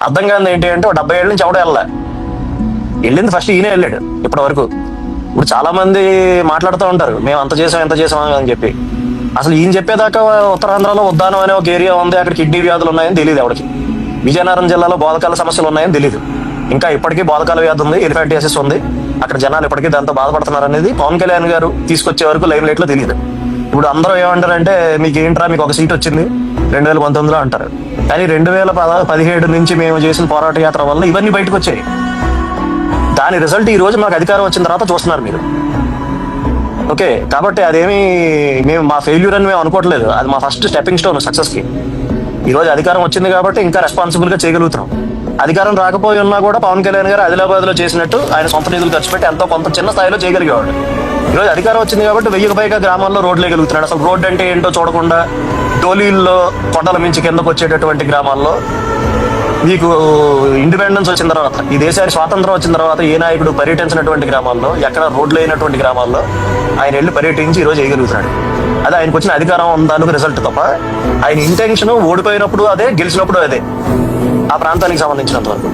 అర్థం కాదు ఏంటి అంటే 70 ఏళ్ళ నుంచి ఎవడో వెళ్ళింది ఫస్ట్ ఈయనే వెళ్ళాడు ఇప్పటి వరకు. ఇప్పుడు చాలా మంది మాట్లాడుతూ ఉంటారు మేము అంత చేసాం ఎంత చేసాం అని చెప్పి. అసలు ఈయన చెప్పేదాకా ఉత్తరాంధ్రలో ఉద్దానం అనే ఒక ఏరియా ఉంది, అక్కడ కిడ్నీ వ్యాధులు ఉన్నాయని తెలియదు ఎవరికి. విజయనగరం జిల్లాలో బోధకాల సమస్యలు ఉన్నాయని తెలియదు. ఇంకా ఇప్పటికీ బోధకాల వ్యాధి ఉంది, ఎలిఫెంటియాసిస్ ఉంది, అక్కడ జనాలు ఇప్పటికీ దాంతో బాధపడుతున్నారు అనేది పవన్ కళ్యాణ్ గారు తీసుకొచ్చే వరకు లైమ్ లైట్ లో తెలియదు. ఇప్పుడు అందరూ ఏమంటారంటే మీకు ఏంట్రా మీకు ఒక సీట్ వచ్చింది 2019లో అంటారు. కానీ 2017 నుంచి మేము చేసిన పోరాట యాత్ర వల్ల ఇవన్నీ బయటకు వచ్చాయి. దాని రిజల్ట్ ఈ రోజు మాకు అధికారం వచ్చిన తర్వాత చూస్తున్నారు మీరు. ఓకే, కాబట్టి అదేమి మేము మా ఫెయిల్యూర్ అని మేము అనుకోవట్లేదు. అది మా ఫస్ట్ స్టెప్పింగ్ స్టోన్ సక్సెస్ కి. ఈ రోజు అధికారం వచ్చింది కాబట్టి ఇంకా రెస్పాన్సిబుల్ గా చేయగలుగుతున్నాం. అధికారం రాకపోయి ఉన్నా కూడా పవన్ కళ్యాణ్ గారు ఆదిలాబాద్ లో చేసినట్టు ఆయన సొంత నిధులు ఖర్చు పెట్టి ఎంతో కొంత చిన్న స్థాయిలో చేయగలిగేవాడు. ఈ రోజు అధికారం వచ్చింది కాబట్టి 1000కి పైగా గ్రామాల్లో రోడ్లు వేయగలుగుతున్నాడు. అసలు రోడ్డు అంటే ఏంటో చూడకుండా డోలీల్లో కొండల మించి కిందకు వచ్చేటటువంటి గ్రామాల్లో మీకు ఇండిపెండెన్స్ వచ్చిన తర్వాత, ఈ దేశానికి స్వాతంత్రం వచ్చిన తర్వాత ఏ నాయకుడు పర్యటించినటువంటి గ్రామాల్లో, ఎక్కడ రోడ్లు అయినటువంటి గ్రామాల్లో ఆయన వెళ్ళి పర్యటించి ఈ రోజు వేయగలుగుతున్నాడు. అది ఆయనకు వచ్చిన అధికారం దానికి రిజల్ట్ తప్ప ఆయన ఇంటెన్షన్ ఓడిపోయినప్పుడు అదే, గెలిచినప్పుడు అదే ఆ ప్రాంతానికి సంబంధించినంత వరకు.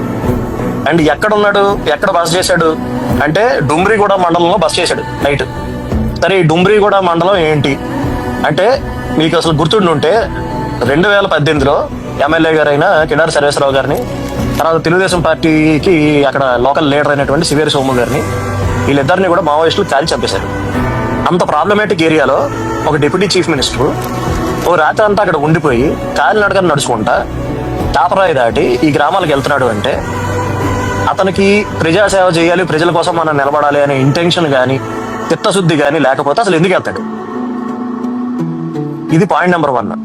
అండ్ ఎక్కడ ఉన్నాడు, ఎక్కడ బస చేశాడు అంటే డుమ్రిగూడ మండలంలో బస చేశాడు నైట్. సరే ఈ డుమ్రిగూడ మండలం ఏంటి అంటే మీకు అసలు గుర్తుండుంటే 2018లో ఎమ్మెల్యే గారైన కిడారి సర్వేశ్వరరావు గారిని, తర్వాత తెలుగుదేశం పార్టీకి అక్కడ లోకల్ లీడర్ అయినటువంటి సివేరి సోము గారిని, వీళ్ళిద్దరిని కూడా మావోయిస్టులు కాల్చి చంపేశారు. అంత ప్రాబ్లమేటిక్ ఏరియాలో ఒక డిప్యూటీ చీఫ్ మినిస్టర్ ఓ రాత్రి అంతా అక్కడ ఉండిపోయి కాలినడకని నడుచుకుంటా టాపరాయి దాటి ఈ గ్రామాలకు వెళ్తున్నాడు అంటే అతనికి ప్రజాసేవ చేయాలి, ప్రజల కోసం మనం నిలబడాలి అనే ఇంటెన్షన్ కానీ చిత్తశుద్ధి కానీ లేకపోతే అసలు ఎందుకు వెళ్తాడు? ఇది point number 1.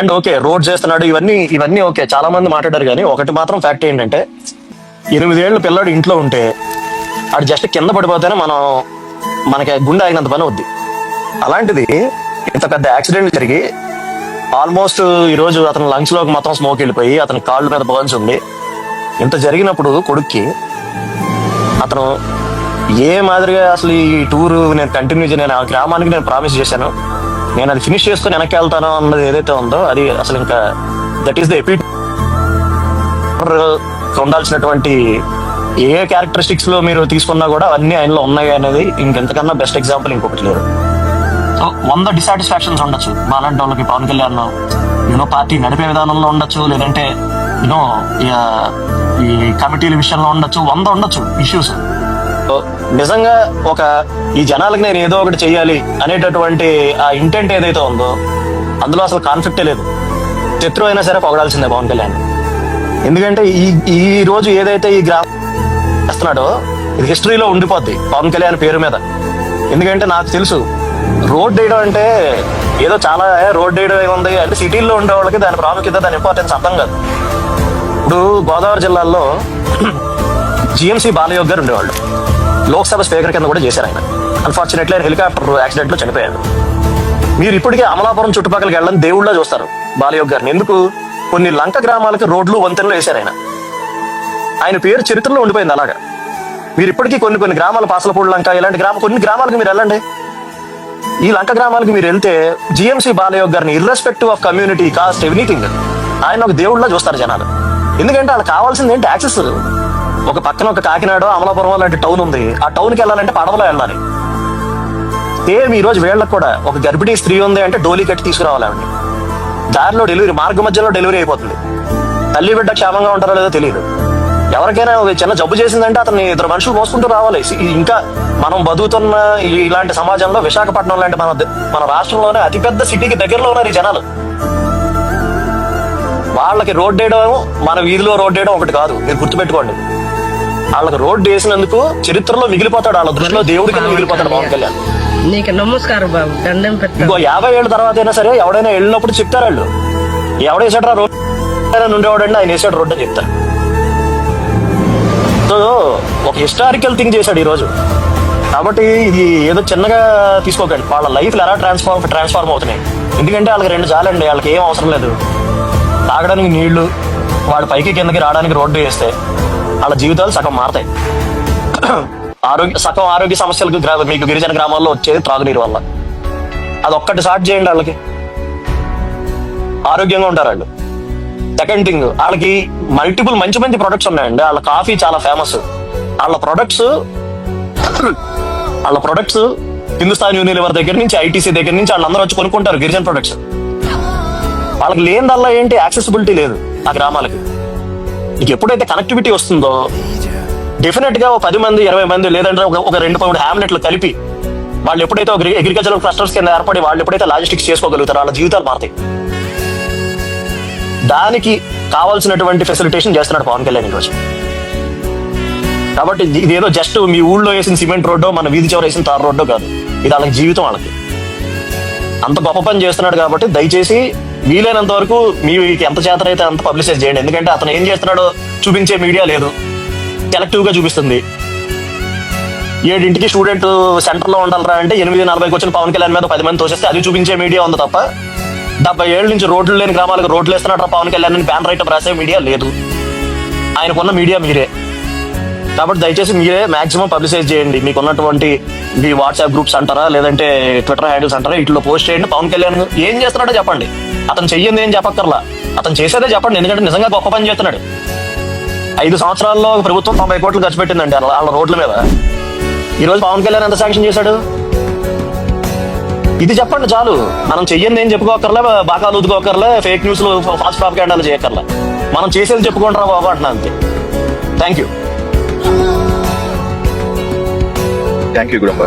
And okay, road చేస్తున్నాడు, ఇవన్నీ ఓకే, చాలా మంది మాట్లాడారు. కానీ ఒకటి మాత్రం ఫ్యాక్ట్ ఏంటంటే 8 ఏళ్ళ పిల్లాడు ఇంట్లో ఉంటే ఆడు జస్ట్ కింద పడిపోతేనే మనకి గుండె ఆగినంత పని వద్ది. అలాంటిది ఇంత పెద్ద యాక్సిడెంట్ జరిగి ఆల్మోస్ట్ ఈరోజు అతని లంగ్స్ లోకి మొత్తం స్మోక్ వెళ్ళిపోయి అతని కాళ్ళ మీద బర్న్స్ ఉంది. ఇంత జరిగినప్పుడు కొడుక్కి అతను ఏ మాదిరిగా అసలు ఈ టూర్ నేను కంటిన్యూ నేను ఆ గ్రామానికి నేను ప్రామిస్ చేశాను, నేను అది ఫినిష్ చేసుకుని వెనక్కి వెళ్తాను అన్నది ఏదైతే ఉందో అది అసలు ఇంకా దట్ ఈస్ ద ఎపిట్. ఉండాల్సినటువంటి ఏ క్యారెక్టరిస్టిక్స్ లో మీరు తీసుకున్నా కూడా అవన్నీ ఆయనలో ఉన్నాయి అనేది ఇంకెంతకన్నా బెస్ట్ ఎగ్జాంపుల్ ఇంకొకటి లేదు. సో 100 డిసాటిస్ఫాక్షన్స్ ఉండొచ్చు మాలాంటి వాళ్ళకి పవన్ కళ్యాణ్ పార్టీ నడిపే విధానంలో ఉండొచ్చు, లేదంటే ఈ కమిటీల విషయంలో ఉండొచ్చు, 100 ఉండొచ్చు ఇష్యూస్. నిజంగా ఈ జనాలకు నేను ఏదో ఒకటి చెయ్యాలి అనేటటువంటి ఆ ఇంటెంట్ ఏదైతే ఉందో అందులో అసలు కాన్ఫ్లిక్టే లేదు. శత్రువు అయినా సరే పొగడాల్సిందే పవన్ కళ్యాణ్. ఎందుకంటే ఈ రోజు ఏదైతే ఈ గ్రామం చేస్తున్నాడో ఇది హిస్టరీలో ఉండిపోద్ది పవన్ కళ్యాణ్ పేరు మీద. ఎందుకంటే నాకు తెలుసు రోడ్ వేయడం అంటే ఏదో చాలా రోడ్ వేయడం ఏముంది అంటే సిటీల్లో ఉండే వాళ్ళకి దాని ప్రాముఖ్యత, దాని ఇంపార్టెన్స్ అర్థం కాదు. ఇప్పుడు గోదావరి జిల్లాలో జిఎంసీ బాలయోగ్ గారు ఉండేవాళ్ళు, లోక్సభ స్పీకర్ కింద కూడా చేశారు ఆయన. అన్ఫార్చునేట్లీ ఆయన హెలికాప్టర్ యాక్సిడెంట్ లో చనిపోయారు. మీరు ఇప్పటికే అమలాపురం చుట్టుపక్కలకి వెళ్ళని దేవుళ్ళ చూస్తారు బాలయోగ్ గారిని. ఎందుకు? కొన్ని లంక గ్రామాలకి రోడ్లు వంతెనలు వేశారు ఆయన పేరు చరిత్రలో ఉండిపోయింది. అలాగా మీరు ఇప్పటికీ కొన్ని గ్రామాలు, పాసలపూడి లంక ఇలాంటి కొన్ని గ్రామాలకు మీరు వెళ్ళండి. ఈ లంక గ్రామాలకు మీరు వెళ్తే జిఎంసీ బాలయోగ్ గారిని irrespective of community, cost, everything ఆయన ఒక దేవుళ్ళ చూస్తారు జనాలు. ఎందుకంటే వాళ్ళకి కావాల్సింది ఏంటి? యాక్సెస్. ఒక పక్కన ఒక కాకినాడ, అమలాపురం లాంటి టౌన్ ఉంది, ఆ టౌన్కి వెళ్ళాలంటే పడవలో వెళ్ళాలి. సేమ్ ఈ రోజు వీళ్ళకి కూడా ఒక గర్భిణీ స్త్రీ ఉంది అంటే డోలీ కట్టి తీసుకురావాలి ఆవిడని. దారిలో డెలివరీ, మార్గ మధ్యలో డెలివరీ అయిపోతుంది. తల్లి బిడ్డ క్షేమంగా ఉంటారో లేదో తెలియదు. ఎవరికైనా చిన్న జబ్బు చేసిందంటే అతన్ని 2 మనుషులు మోసుకుంటూ రావాలి. ఇంకా మనం బతుకుతున్న ఇలాంటి సమాజంలో విశాఖపట్నం లాంటి మన రాష్ట్రంలోనే అతిపెద్ద సిటీకి దగ్గరలో ఉన్నారు ఈ జనాలు. వాళ్ళకి రోడ్ వేయడం, మన వీధిలో రోడ్ వేయడం ఒకటి కాదు, మీరు గుర్తుపెట్టుకోండి. వాళ్ళకి రోడ్డు వేసినందుకు చరిత్రలో మిగిలిపోతాడు, వాళ్ళ దృష్టిలో దేవుడి కింద మిగిలిపోతాడు పవన్ కళ్యాణ్. నీకు నమస్కారం బాబు, దండం పెట్టు. ఇంకో 50 ఏళ్ళ తర్వాత అయినా సరే ఎవడైనా వెళ్ళినప్పుడు చెప్తారు వాళ్ళు, ఎవడేసాడు రోడ్ ఉండేవాడండి ఆయన వేసాడు రోడ్డు అని చెప్తారు. సో ఒక హిస్టారికల్ థింగ్ చేశాడు ఈ రోజు. కాబట్టి ఇది ఏదో చిన్నగా తీసుకోకండి. వాళ్ళ లైఫ్లు ఎలా ట్రాన్స్ఫార్మ్ అవుతున్నాయి. ఎందుకంటే వాళ్ళకి 2 చాలండి, వాళ్ళకి ఏం అవసరం లేదు. తాగడానికి నీళ్లు, వాడు పైకి కిందకి రావడానికి రోడ్డు వేస్తే వాళ్ళ జీవితాలు సగం మారతాయి. సగం ఆరోగ్య సమస్యలకు మీకు గిరిజన గ్రామాల్లో వచ్చేది త్రాగునీరు వల్ల. అదొక్కటి సార్ట్ చేయండి, వాళ్ళకి ఆరోగ్యంగా ఉంటారు వాళ్ళు. సెకండ్ థింగ్, వాళ్ళకి మల్టిపుల్ మంచి మంచి ప్రొడక్ట్స్ ఉన్నాయండి. వాళ్ళ కాఫీ చాలా ఫేమస్. వాళ్ళ ప్రొడక్ట్స్ హిందుస్థాన్ యూనిలివర్ దగ్గర నుంచి, ఐటీసీ దగ్గర నుంచి వాళ్ళందరూ వచ్చి కొనుక్కుంటారు గిరిజన ప్రొడక్ట్స్. వాళ్ళకి లేనిదల్లా ఏంటి, యాక్సెసిబిలిటీ లేదు ఆ గ్రామాలకి. నీకు ఎప్పుడైతే కనెక్టివిటీ వస్తుందో డెఫినెట్ గా 10 మంది 20 మంది లేదంటే ఒక 2-3 హ్యామ్లెట్లు కలిపి వాళ్ళు ఎప్పుడైతే ఒక అగ్రికల్చరల్ క్లస్టర్స్ కింద ఏర్పడి వాళ్ళు ఎప్పుడైతే లాజిస్టిక్స్ చేసుకోగలుగుతారో వాళ్ళ జీవితాలు మారుతాయి. దానికి కావాల్సినటువంటి ఫెసిలిటేషన్ చేస్తున్నాడు పవన్ కళ్యాణ్ ఈరోజు. కాబట్టి ఇదేదో జస్ట్ మీ ఊళ్ళో వేసిన సిమెంట్ రోడ్డో మన వీధి చివర వేసిన తార్ రోడ్డో కాదు, ఇది వాళ్ళకి జీవితం. వాళ్ళకి అంత గొప్ప పని చేస్తున్నాడు. కాబట్టి దయచేసి వీలైనంత వరకు మీకు ఎంత చేతనైతే అంత పబ్లిసైజ్ చేయండి. ఎందుకంటే అతను ఏం చేస్తున్నాడో చూపించే మీడియా లేదు, సెలెక్టివ్ గా చూపిస్తుంది. 7 స్టూడెంట్ సెంటర్ లో ఉండాలరా అంటే 8:40 వచ్చిన పవన్ కళ్యాణ్ మీద 10 మంది తోసేస్తే అది చూపించే మీడియా ఉంది తప్ప 70 ఏళ్ళ నుంచి రోడ్లు లేని గ్రామాలకు రోడ్లు వేస్తున్నాడు పవన్ కళ్యాణ్ అని బ్యాన్ రైట్ రాసే మీడియా లేదు. ఆయనకున్న మీడియా మీరే. కాబట్టి దయచేసి మీరే మాక్సిమం పబ్లిసైజ్ చేయండి. మీకు ఉన్నటువంటి మీ వాట్సాప్ గ్రూప్స్ అంటారా, లేదంటే ట్విట్టర్ హ్యాండిల్స్ అంటారా, ఇట్లా పోస్ట్ చేయండి. పవన్ కళ్యాణ్ ఏం చేస్తున్నాడో చెప్పండి. అతను చెయ్యింది ఏం చెప్పక్కర్లా, అతను చేసేదే చెప్పండి. ఎందుకంటే నిజంగా గొప్ప పని చేస్తున్నాడు. 5 సంవత్సరాల్లో ప్రభుత్వం 90 కోట్లు ఖర్చు పెట్టిందండి వాళ్ళ రోడ్ల మీద. ఈ రోజు పవన్ కళ్యాణ్ ఎంత శాంక్షన్ చేశాడు, ఇది చెప్పండి చాలు. మనం చెయ్యండి ఏం చెప్పుకోకర్లే, బాకాలు ఊదుకోకర్లే, ఫేక్ న్యూస్ లో ఫాస్ట్ ప్రాపగాండాలు చేయక్కర్లే. మనం చేసేది చెప్పుకుంటారా బాబు అంటున్నా అంతే. Thank you గుడంబ.